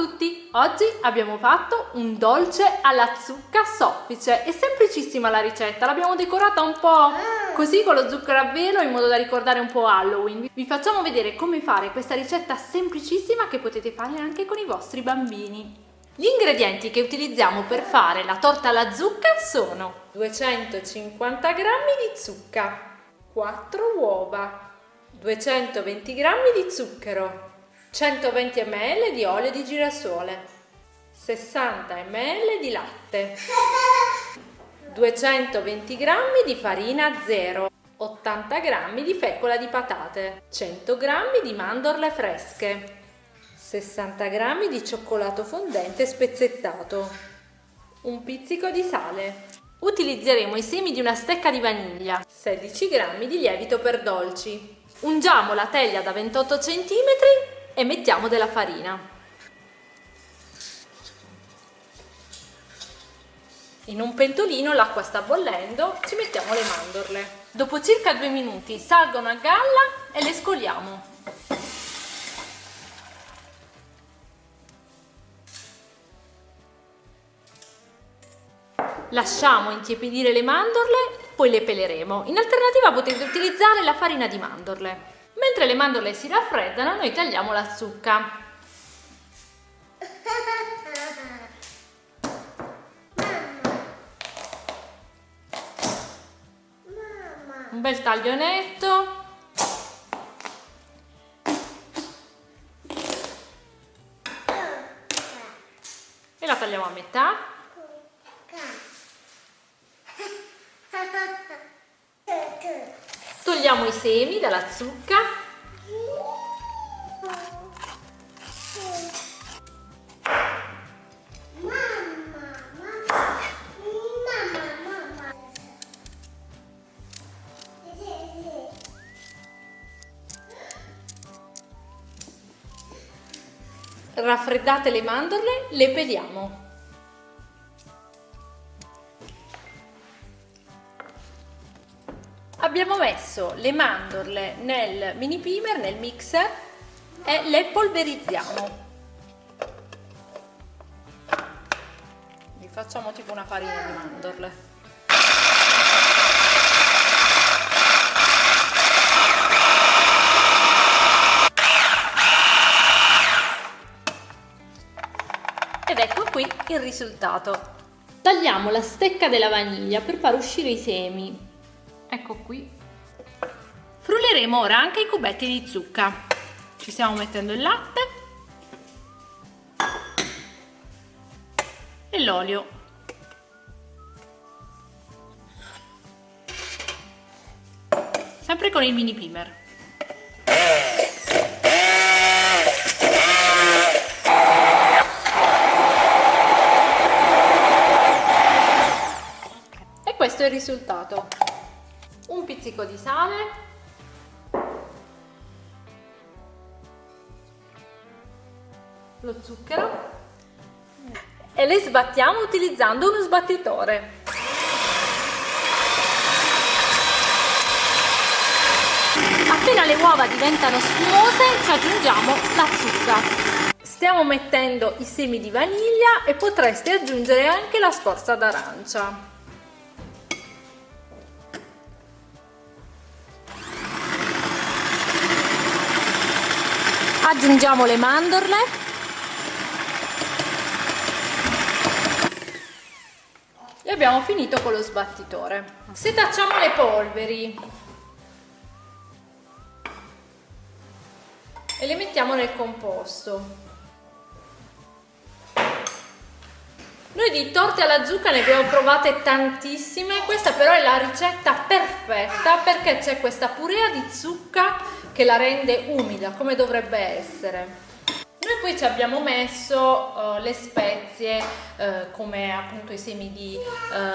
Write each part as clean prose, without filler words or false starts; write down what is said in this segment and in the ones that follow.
tutti! Oggi abbiamo fatto un dolce alla zucca soffice. È semplicissima la ricetta, l'abbiamo decorata un po' così con lo zucchero a velo in modo da ricordare un po' Halloween. Vi facciamo vedere come fare questa ricetta semplicissima che potete fare anche con i vostri bambini. Gli ingredienti che utilizziamo per fare la torta alla zucca sono 250 g di zucca, 4 uova, 220 g di zucchero, 120 ml di olio di girasole, 60 ml di latte, 220 g di farina zero, 80 g di fecola di patate, 100 g di mandorle fresche, 60 g di cioccolato fondente spezzettato, un pizzico di sale. Utilizzeremo i semi di una stecca di vaniglia, 16 g di lievito per dolci. Ungiamo la teglia da 28 cm e mettiamo della farina. In un pentolino l'acqua sta bollendo, ci mettiamo le mandorle. Dopo circa 2 minuti salgono a galla e le scoliamo. Lasciamo intiepidire le mandorle, poi le peleremo. In alternativa potete utilizzare la farina di mandorle. Mentre le mandorle si raffreddano, noi tagliamo la zucca. Un bel taglio netto. E la tagliamo a metà. Togliamo i semi dalla zucca. Raffreddate le mandorle, le peliamo. Abbiamo messo le mandorle nel mini primer, nel mixer, e le polverizziamo. Li facciamo tipo una farina di mandorle. Ed ecco qui il risultato. Tagliamo la stecca della vaniglia per far uscire i semi. Ecco qui. Frulleremo ora anche i cubetti di zucca. Ci stiamo mettendo il latte e l'olio. Sempre con il mini primer. E questo è il risultato. Un pizzico di sale, lo zucchero e le sbattiamo utilizzando uno sbattitore. Appena le uova diventano spumose ci aggiungiamo la zucca. Stiamo mettendo i semi di vaniglia e potreste aggiungere anche la scorza d'arancia. Aggiungiamo le mandorle e abbiamo finito con lo sbattitore. Setacciamo le polveri e le mettiamo nel composto. Noi di torte alla zucca ne abbiamo provate tantissime, questa però è la ricetta perfetta perché c'è questa purea di zucca che la rende umida come dovrebbe essere. Noi poi ci abbiamo messo le spezie come appunto i semi di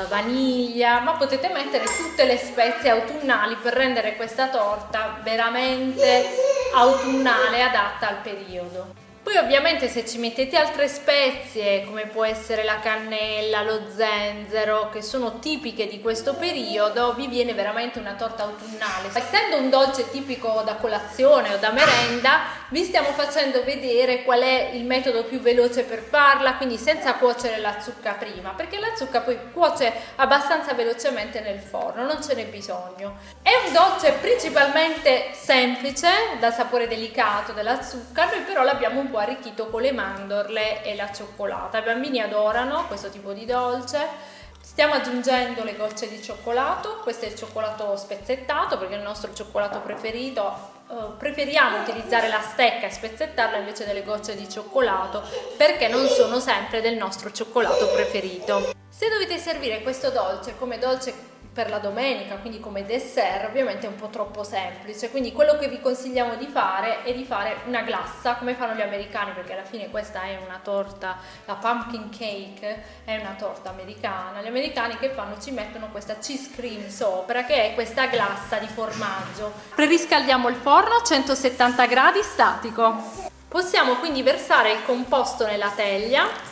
vaniglia, ma potete mettere tutte le spezie autunnali per rendere questa torta veramente autunnale, adatta al periodo. Poi ovviamente se ci mettete altre spezie come può essere la cannella, lo zenzero, che sono tipiche di questo periodo, vi viene veramente una torta autunnale. Essendo un dolce tipico da colazione o da merenda, vi stiamo facendo vedere qual è il metodo più veloce per farla, quindi senza cuocere la zucca prima, perché la zucca poi cuoce abbastanza velocemente nel forno, non ce n'è bisogno. È un dolce principalmente semplice, dal sapore delicato della zucca, noi però l'abbiamo un po' arricchito con le mandorle e la cioccolata. I bambini adorano questo tipo di dolce. Stiamo aggiungendo le gocce di cioccolato, questo è il cioccolato spezzettato perché è il nostro cioccolato preferito. Preferiamo utilizzare la stecca e spezzettarla invece delle gocce di cioccolato perché non sono sempre del nostro cioccolato preferito. Se dovete servire questo dolce come dolce per la domenica, quindi come dessert, ovviamente è un po' troppo semplice, quindi quello che vi consigliamo di fare è di fare una glassa come fanno gli americani, perché alla fine questa è una torta, la pumpkin cake è una torta americana. Gli americani che fanno? Ci mettono questa cheese cream sopra, che è questa glassa di formaggio. Preriscaldiamo il forno a 170 gradi statico. Possiamo quindi versare il composto nella teglia.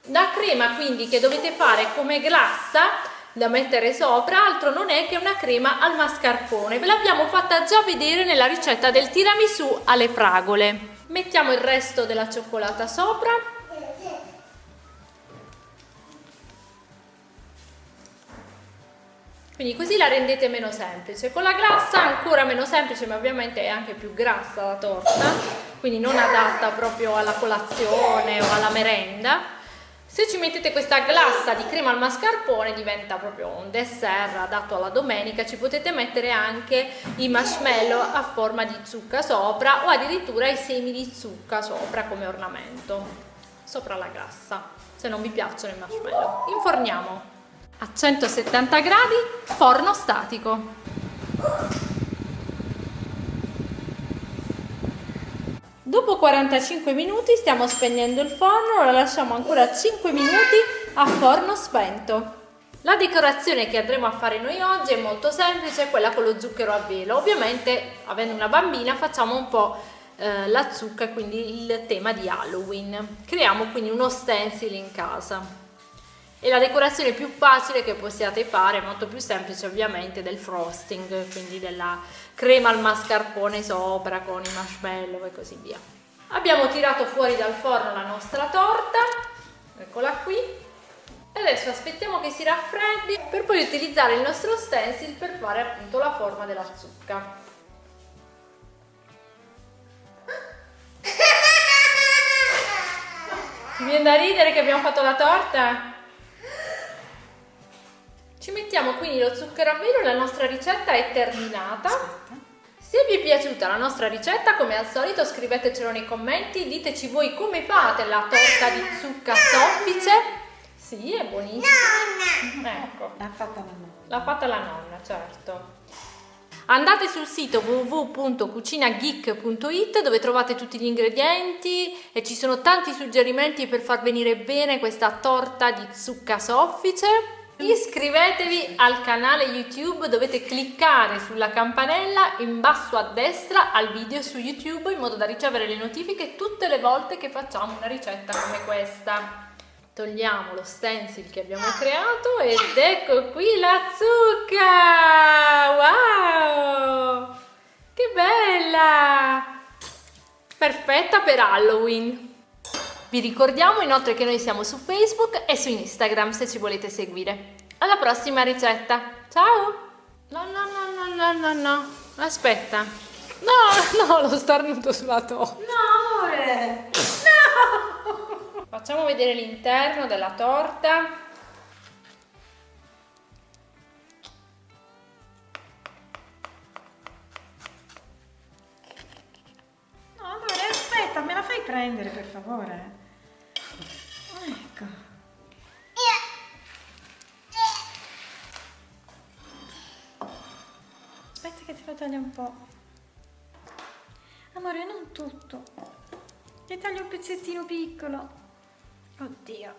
La crema quindi che dovete fare come glassa da mettere sopra altro non è che una crema al mascarpone. Ve l'abbiamo fatta già vedere nella ricetta del tiramisù alle fragole. Mettiamo il resto della cioccolata sopra. Quindi così la rendete meno semplice. Con la glassa ancora meno semplice, ma ovviamente è anche più grassa la torta, quindi non adatta proprio alla colazione o alla merenda. Se ci mettete questa glassa di crema al mascarpone diventa proprio un dessert adatto alla domenica. Ci potete mettere anche i marshmallow a forma di zucca sopra o addirittura i semi di zucca sopra come ornamento, sopra la glassa, se non vi piacciono i marshmallow. Inforniamo a 170 gradi, forno statico. Dopo 45 minuti stiamo spegnendo il forno, lo lasciamo ancora 5 minuti a forno spento. La decorazione che andremo a fare noi oggi è molto semplice, quella con lo zucchero a velo. Ovviamente, avendo una bambina, facciamo un po' la zucca e quindi il tema di Halloween. Creiamo quindi uno stencil in casa. E la decorazione più facile che possiate fare, molto più semplice ovviamente, del frosting, quindi della crema al mascarpone sopra con i marshmallow e così via. Abbiamo tirato fuori dal forno la nostra torta, eccola qui, e adesso aspettiamo che si raffreddi per poi utilizzare il nostro stencil per fare appunto la forma della zucca. Mi viene da ridere che abbiamo fatto la torta? Ci mettiamo quindi lo zucchero a velo e la nostra ricetta è terminata. Se vi è piaciuta la nostra ricetta, come al solito scrivetecelo nei commenti, diteci voi come fate la torta di zucca soffice. Sì, è buonissima. Ecco. L'ha fatta la nonna. L'ha fatta la nonna, certo. Andate sul sito www.cucinageek.it dove trovate tutti gli ingredienti e ci sono tanti suggerimenti per far venire bene questa torta di zucca soffice. Iscrivetevi al canale YouTube, dovete cliccare sulla campanella in basso a destra al video su YouTube in modo da ricevere le notifiche tutte le volte che facciamo una ricetta come questa. Togliamo lo stencil che abbiamo creato ed ecco qui la zucca! Wow! Che bella! Perfetta per Halloween! Vi ricordiamo inoltre che noi siamo su Facebook e su Instagram se ci volete seguire. Alla prossima ricetta. Ciao! No. Aspetta. No, lo starnuto sulla torta. No, amore! No! Facciamo vedere l'interno della torta. No, amore, aspetta, me la fai prendere per favore? Ecco. Aspetta che te lo taglio un po'. Amore, non tutto. Ti taglio un pezzettino piccolo. Oddio.